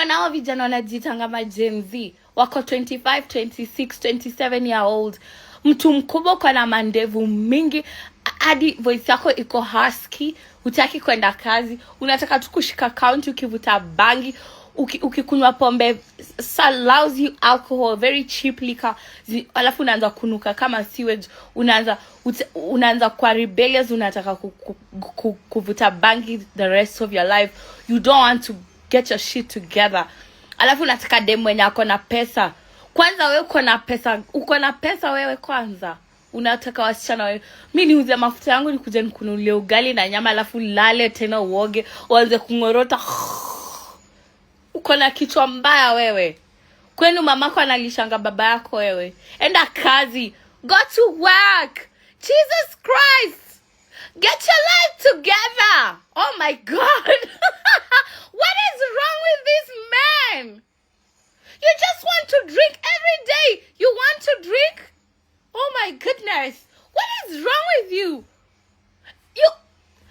ukiona hao vijana wanajitanga ma Gen Z wako 25, 26, 27 year old, mtu mkubwa kwa na mandevu mingi, hadi voice yako iko husky, hutaki kwenda kazi, unataka tu kushika county ukivuta bangi, ukikunywa pombe lousy alcohol very cheap liquor, alafu unaanza kunuka kama sewage, unaanza kwa rebellious, unataka kuvuta bangi the rest of your life. You don't want to get your shit together. Alafu unataka demu mwenye ako na pesa. Kwanza wewe uko na pesa wewe kwanza. Unataka wasichana wewe. Mimi niuze mafuta yangu nikuje nikununulie ugali na nyama, alafu lale tena uoge, uanze kungorota. Uko na kichwa mbaya wewe. Kwenu mamako analishanga baba yako wewe. Enda kazi. Go to work. Jesus Christ. Get your life together. Oh my God. What is wrong with this man? You just want to drink every day. You want to drink? Oh my goodness. What is wrong with you?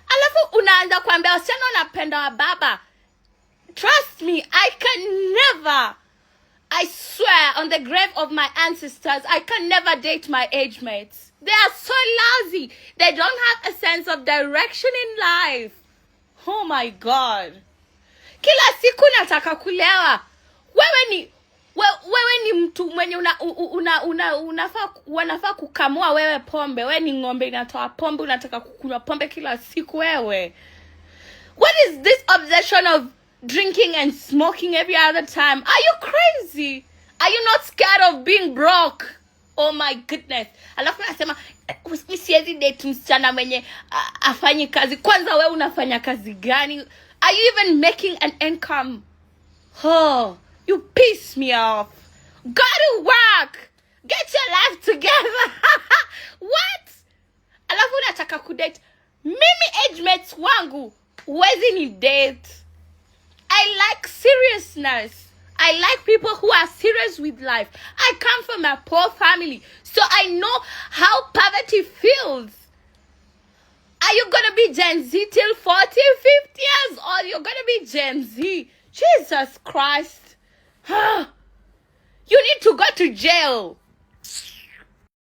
Alafu unaanza kuambia wasichana wanapenda wa baba. Trust me, I can never, I swear on the grave of my ancestors, I can never date my age mates. They are so lousy. They don't have a sense of direction in life. Oh my God. Kila siku nataka kulewa. Wewe ni mtu mwenye unafaa kukamua wewe pombe. Wewe ni ng'ombe inatoa pombe, unataka kukunywa pombe kila siku wewe. What is this obsession of drinking and smoking every other time? Are you crazy? Are you not scared of being broke? Oh my goodness. Alafu nasema siwezi date msichana mwenye afanyi kazi. Kwanza wewe unafanya kazi gani? Are you even making an income? Oh, you piss me off. Go to work. Get your life together. What? Alafu unataka kudate mimi age mates wangu. Huwezi ni date. I like seriousness. I like people who are serious with life. I come from a poor family, so I know how poverty feels. Are you going to be Gen Z till 40, 50 years? Or you're going to be Gen Z? Jesus Christ. You need to go to jail.